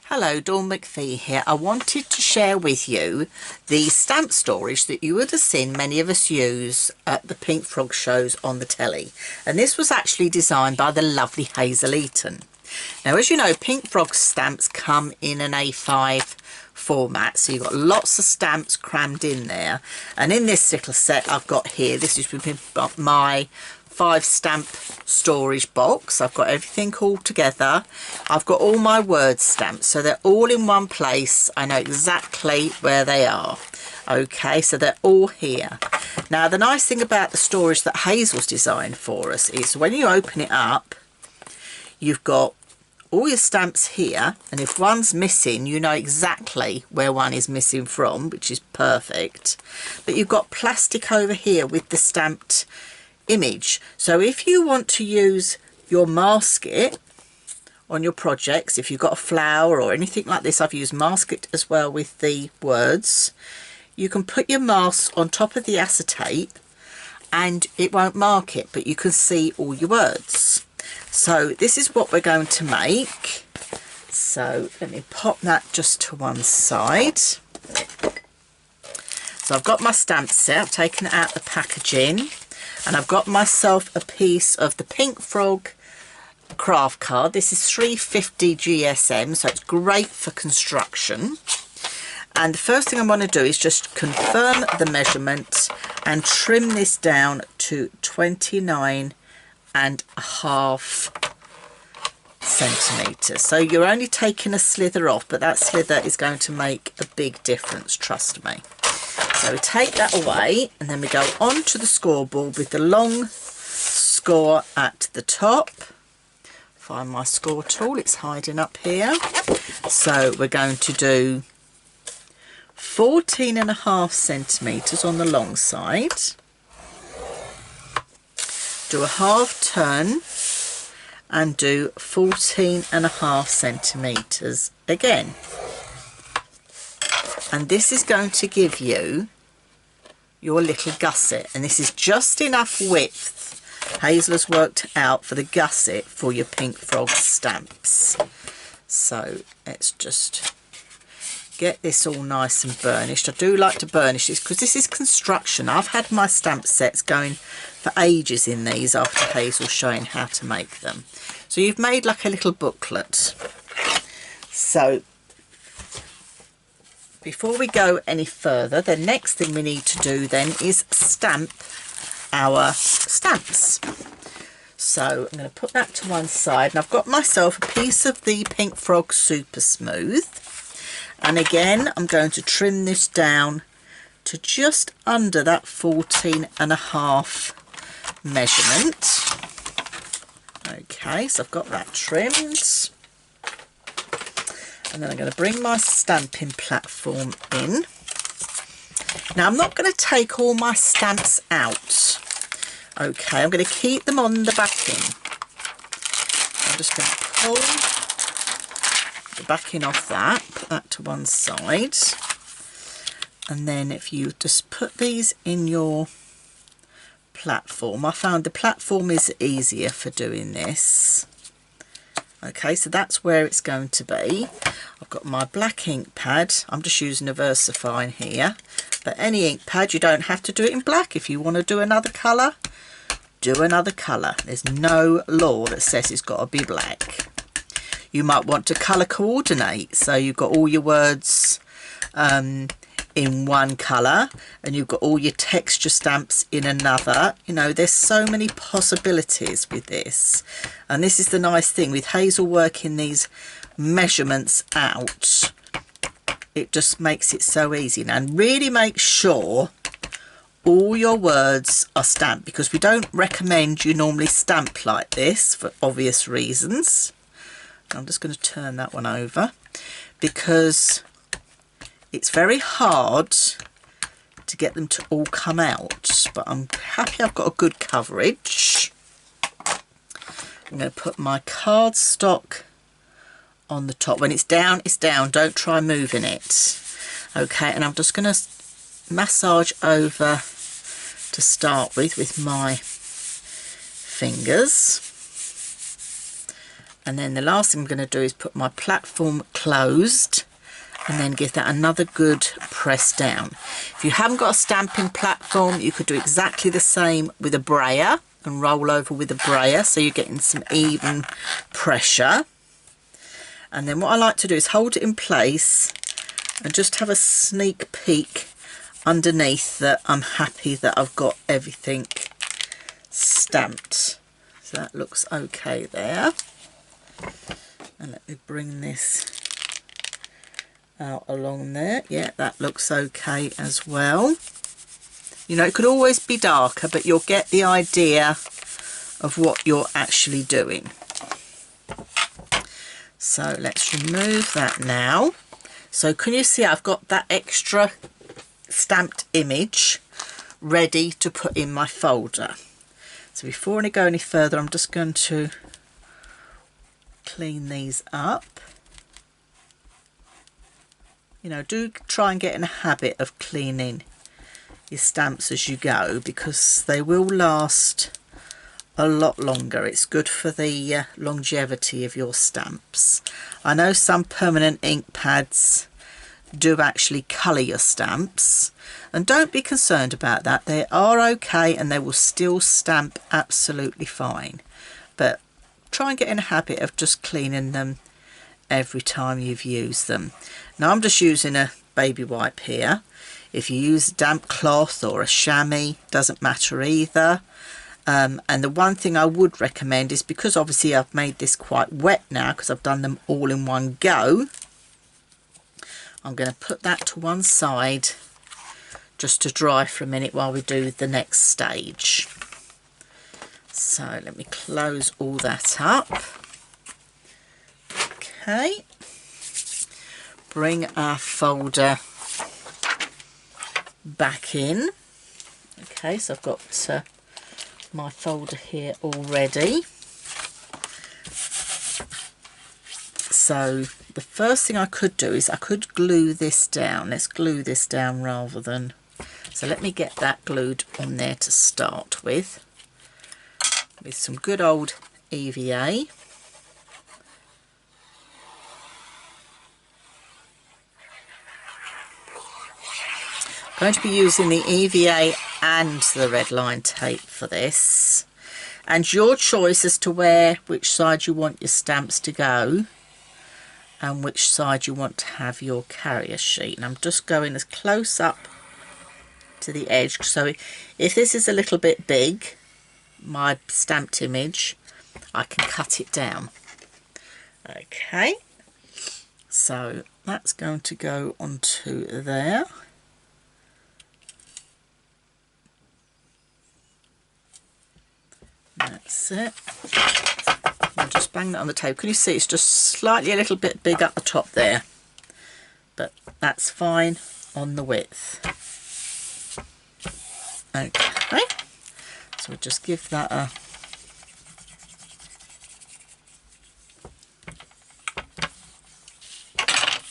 Hello, Dawn McPhee here. I wanted to share with you the stamp storage that you would have seen many of us use at the Pink Frog shows on the telly. And this was actually designed by the lovely Hazel Eaton. Now, as you know, Pink Frog stamps come in an A5 format, so you've got lots of stamps crammed in there. And in this little set I've got here, this is my 5 stamp storage box. I've got everything all together. I've got all my word stamps, so they're all in one place. I know exactly where they are. Okay, so they're all here. Now, the nice thing about the storage that Hazel's designed for us is when you open it up, you've got all your stamps here, and if one's missing, you know exactly where one is missing from, which is perfect. But you've got plastic over here with the stamped image, so if you want to use your masket on your projects, if you've got a flower or anything like this, I've used masket as well with the words, you can put your mask on top of the acetate and it won't mark it, but you can see all your words. So this is what we're going to make. So let me pop that just to one side. So I've got my stamp set, I've taken it out the packaging, and I've got myself a piece of the Pink Frog craft card. This is 350 GSM, so it's great for construction. And the first thing I want to do is just confirm the measurement and trim this down to 29.5 centimetres. So you're only taking a slither off, but that slither is going to make a big difference, trust me. So we take that away, and then we go on to the scoreboard with the long score at the top. Find my score tool, it's hiding up here. So we're going to do 14.5 centimetres on the long side. Do a half turn and do 14.5 centimetres again. And this is going to give you your little gusset, and this is just enough width Hazel has worked out for the gusset for your Pink Frog stamps. So let's just get this all nice and burnished. I do like to burnish this because this is construction. I've had my stamp sets going for ages in these after Hazel showing how to make them. So you've made like a little booklet. So before we go any further, the next thing we need to do then is stamp our stamps. So I'm going to put that to one side, and I've got myself a piece of the Pink Frog Super Smooth, and again I'm going to trim this down to just under that 14.5 measurement. Okay, so I've got that trimmed. And then I'm going to bring my stamping platform in. Now, I'm not going to take all my stamps out. Okay, I'm going to keep them on the backing. I'm just going to pull the backing off that, put that to one side. And then if you just put these in your platform, I found the platform is easier for doing this. Okay, so that's where it's going to be. I've got my black ink pad. I'm just using a VersaFine here, but any ink pad, you don't have to do it in black. If you want to do another colour, do another colour. There's no law that says it's got to be black. You might want to colour coordinate, so you've got all your words in one colour and you've got all your texture stamps in another. You know, there's so many possibilities with this, and this is the nice thing with Hazel working these measurements out. It just makes it so easy. Now, and really make sure all your words are stamped, because we don't recommend you normally stamp like this for obvious reasons. I'm just going to turn that one over because it's very hard to get them to all come out, but I'm happy I've got a good coverage. I'm going to put my cardstock on the top. When it's down, it's down. Don't try moving it. Okay, and I'm just going to massage over to start with my fingers. And then the last thing I'm going to do is put my platform closed and then give that another good press down. If you haven't got a stamping platform, you could do exactly the same with a brayer and roll over with a brayer, so you're getting some even pressure. And then what I like to do is hold it in place and just have a sneak peek underneath that I'm happy that I've got everything stamped. So that looks okay there. And let me bring this out along there. Yeah, that looks okay as well. You know, it could always be darker, but you'll get the idea of what you're actually doing. So let's remove that now. So can you see I've got that extra stamped image ready to put in my folder. So before I go any further, I'm just going to clean these up. You know, do try and get in a habit of cleaning your stamps as you go, because they will last a lot longer. It's good for the longevity of your stamps. I know some permanent ink pads do actually colour your stamps, and don't be concerned about that. They are okay and they will still stamp absolutely fine, but try and get in a habit of just cleaning them every time you've used them. Now I'm just using a baby wipe here. If you use a damp cloth or a chamois, doesn't matter either. And the one thing I would recommend is, because obviously I've made this quite wet now because I've done them all in one go, I'm going to put that to one side just to dry for a minute while we do the next stage. So let me close all that up. Okay, bring our folder back in. Okay, so I've got my folder here already. So the first thing I could do is I could glue this down. Let's glue this down rather than... So let me get that glued on there to start with some good old EVA. I'm going to be using the EVA and the red line tape for this, and your choice as to which side you want your stamps to go and which side you want to have your carrier sheet. And I'm just going as close up to the edge, so if this is a little bit big, my stamped image, I can cut it down. Okay, so that's going to go onto there. That's it. I'll just bang that on the tape. Can you see it's just slightly a little bit big up the top there, but that's fine on the width. Okay, so we'll just give that a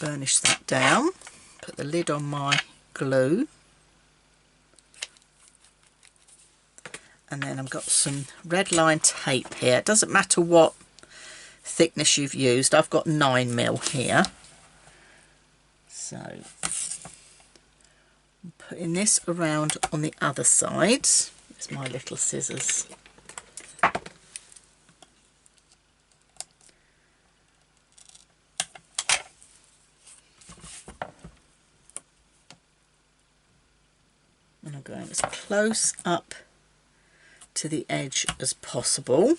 burnish that down, put the lid on my glue. And then I've got some red line tape here. It doesn't matter what thickness you've used. I've got 9mm here. So I'm putting this around on the other side. There's my little scissors. And I'm going as close up to the edge as possible.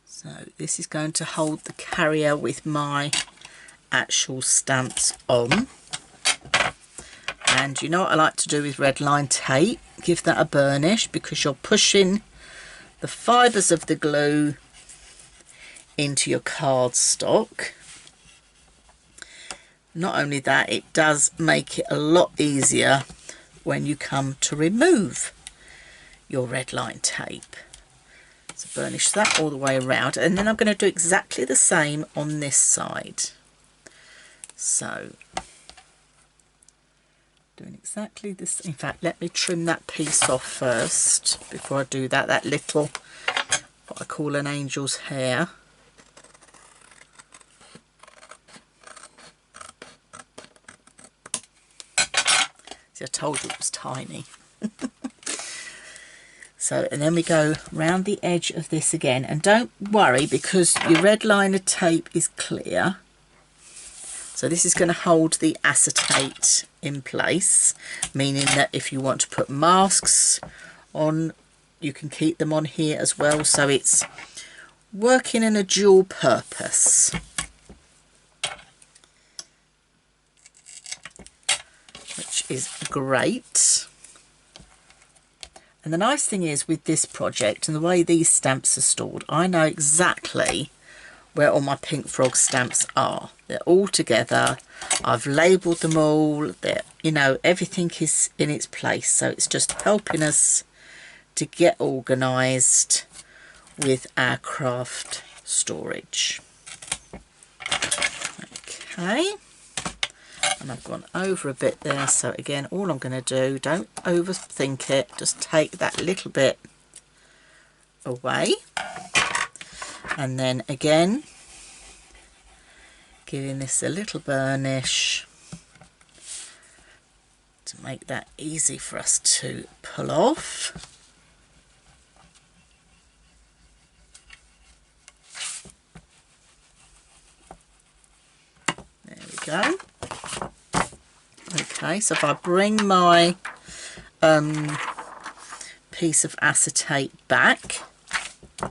So this is going to hold the carrier with my actual stamps on. And you know what I like to do with red line tape? Give that a burnish, because you're pushing the fibres of the glue into your cardstock. Not only that, it does make it a lot easier when you come to remove your red line tape. So burnish that all the way around, and then I'm going to do exactly the same on this side. So doing exactly this. In fact, let me trim that piece off first before I do that. That little, what I call an angel's hair. See, I told you it was tiny. So, and then we go round the edge of this again, and don't worry because your red liner tape is clear. So this is going to hold the acetate in place, meaning that if you want to put masks on, you can keep them on here as well. So it's working in a dual purpose. Which is great. And the nice thing is with this project and the way these stamps are stored, I know exactly where all my pink frog stamps are. They're all together. I've labelled them all. They're, you know, everything is in its place. So it's just helping us to get organised with our craft storage. Okay. And I've gone over a bit there. So again, all I'm going to do, don't overthink it. Just take that little bit away. And then again, giving this a little burnish to make that easy for us to pull off. There we go. Okay, so if I bring my piece of acetate back, I'm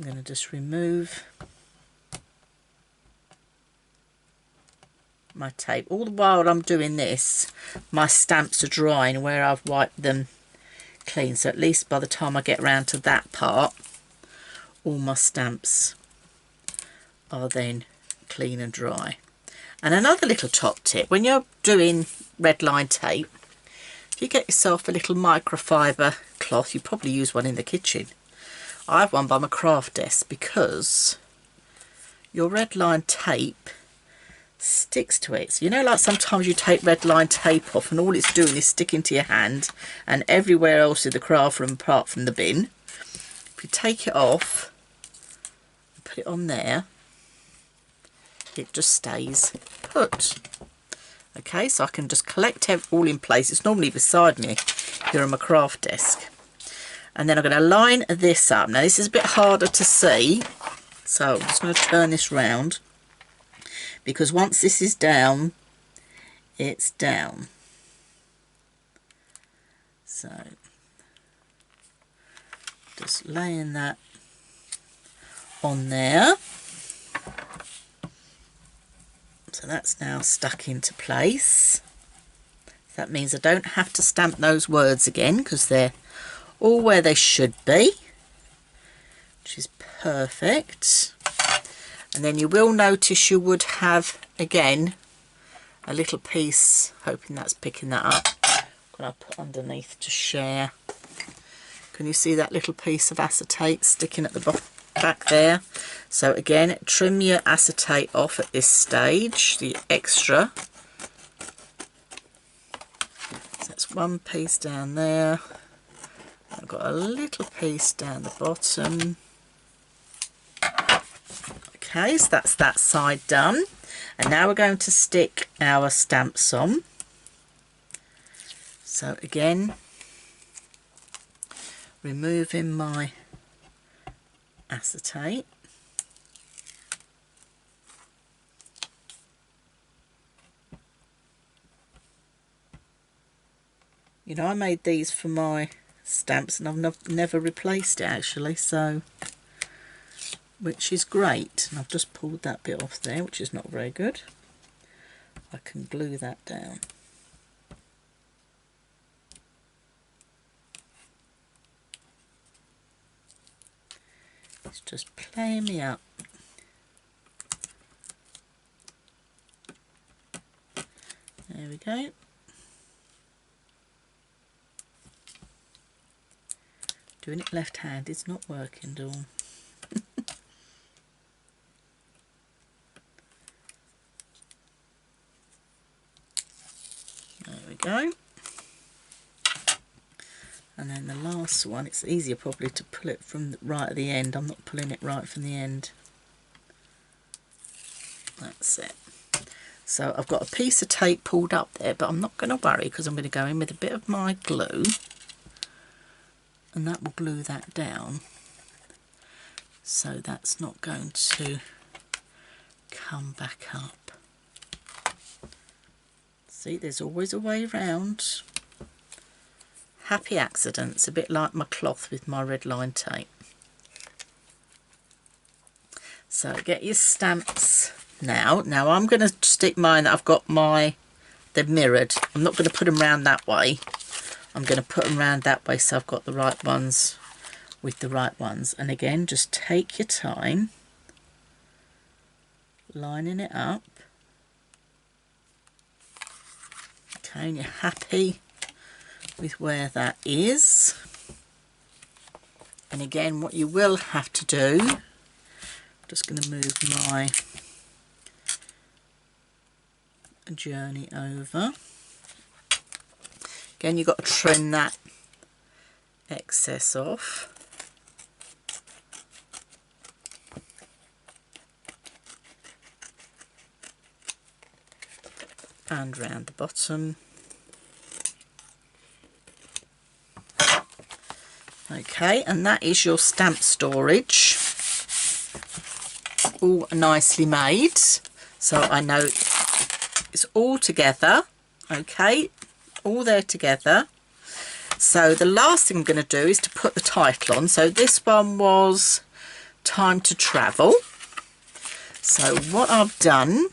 going to just remove my tape. All the while I'm doing this, my stamps are drying where I've wiped them clean. So at least by the time I get around to that part, all my stamps are then clean and dry. And another little top tip, when you're doing red line tape, if you get yourself a little microfiber cloth, you probably use one in the kitchen. I have one by my craft desk because your red line tape sticks to it. So you know, like sometimes you take red line tape off and all it's doing is sticking to your hand and everywhere else in the craft room apart from the bin. If you take it off and put it on there, it just stays put. Okay, so I can just collect it all in place. It's normally beside me here on my craft desk. And then I'm going to line this up. Now this is a bit harder to see, so I'm just going to turn this round, because once this is down, it's down. So just laying that on there. So that's now stuck into place. That means I don't have to stamp those words again because they're all where they should be, which is perfect. And then you will notice you would have again a little piece, hoping that's picking that up, that I put underneath to share. Can you see that little piece of acetate sticking at the back there? So again, trim your acetate off at this stage, the extra. So that's one piece down there. I've got a little piece down the bottom. Okay, so that's that side done. And now we're going to stick our stamps on. So again, removing my acetate. You know, I made these for my stamps and I've never replaced it actually, so, which is great. And I've just pulled that bit off there, which is not very good. I can glue that down. It's just playing me up. There we go. Doing it left-handed is not working, Dawn. There we go. And then the last one, it's easier probably to pull it from right at the end. I'm not pulling it right from the end. That's it. So I've got a piece of tape pulled up there, but I'm not going to worry because I'm going to go in with a bit of my glue, and that will glue that down. So that's not going to come back up. See, there's always a way round. Happy accidents, a bit like my cloth with my red line tape. So get your stamps now. Now I'm going to stick mine that I've got they're mirrored. I'm not going to put them round that way. I'm going to put them round that way so I've got the right ones with the right ones. And again, just take your time lining it up. Okay, and you're happy with where that is. And again, what you will have to do, I'm just going to move my journey over. Again, you've got to trim that excess off. And round the bottom. Okay, and that is your stamp storage, all nicely made. So I know it's all together, okay, all there together. So the last thing I'm going to do is to put the title on. So this one was Time to Travel. So what I've done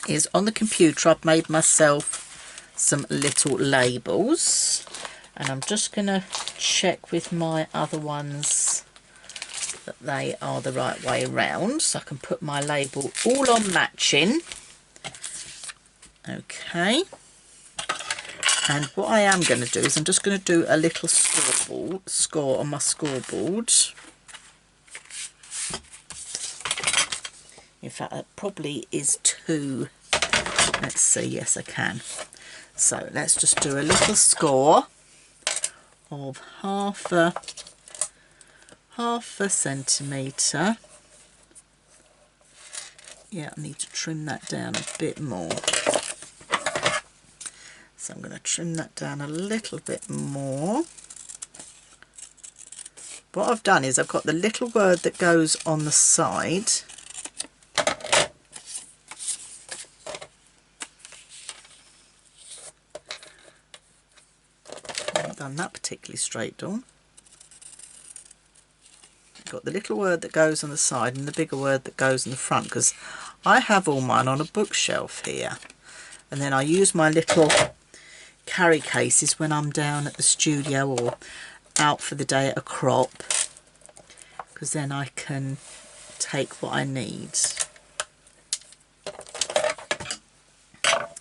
is on the computer I've made myself some little labels, and I'm just going to check with my other ones that they are the right way around, so I can put my label all on matching. Okay, and what I am going to do is I'm just going to do a little score on my scoreboard. In fact, that probably is two. Let's see, yes I can. So let's just do a little score of half a centimetre. Yeah, I need to trim that down a bit more. So I'm going to trim that down a little bit more. What I've done is I've got the little word that goes on the side. I haven't done that particularly straight, Dawn. Got the little word that goes on the side and the bigger word that goes in the front, because I have all mine on a bookshelf here, and then I use my little carry cases when I'm down at the studio or out for the day at a crop, because then I can take what I need.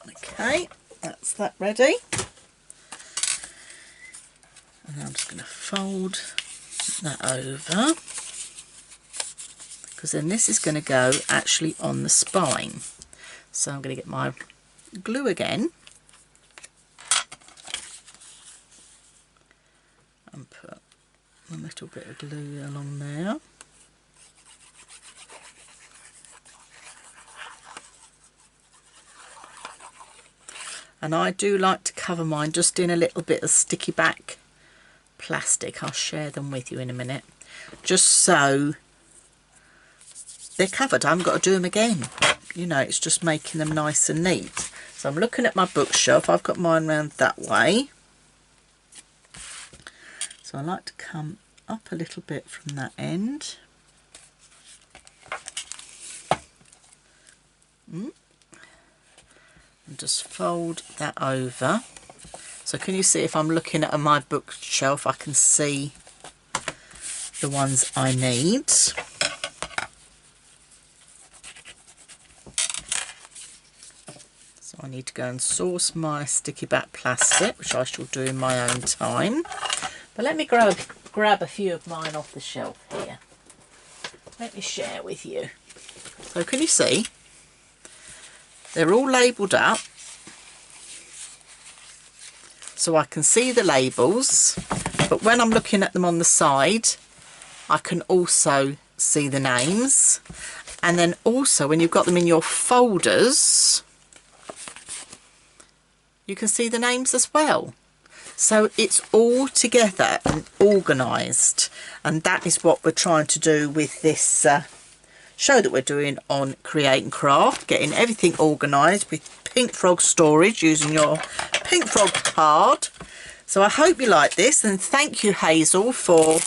Okay, that's that ready, and I'm just going to fold that over, because then this is going to go actually on the spine. So I'm going to get my glue again and put a little bit of glue along there. And I do like to cover mine just in a little bit of sticky back plastic. I'll share them with you in a minute, just so they're covered. I haven't got to do them again. You know, it's just making them nice and neat. So I'm looking at my bookshelf. I've got mine round that way. So I like to come up a little bit from that end. And just fold that over. So can you see, if I'm looking at my bookshelf, I can see the ones I need. So I need to go and source my sticky back plastic, which I shall do in my own time. But let me grab a few of mine off the shelf here. Let me share with you. So can you see? They're all labelled up. So I can see the labels. But when I'm looking at them on the side, I can also see the names. And then also when you've got them in your folders, you can see the names as well. So it's all together and organised, and that is what we're trying to do with this show that we're doing on Create and Craft, getting everything organised with Pink Frog storage using your Pink Frog card. So I hope you like this, and thank you, Hazel, for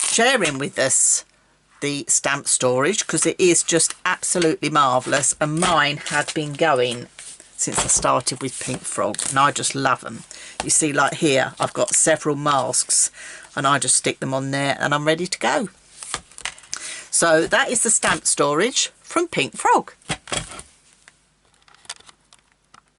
sharing with us the stamp storage, because it is just absolutely marvellous, and mine had been going since I started with Pink Frog, and I just love them. You see, like here, I've got several masks, and I just stick them on there and I'm ready to go. So that is the stamp storage from Pink Frog.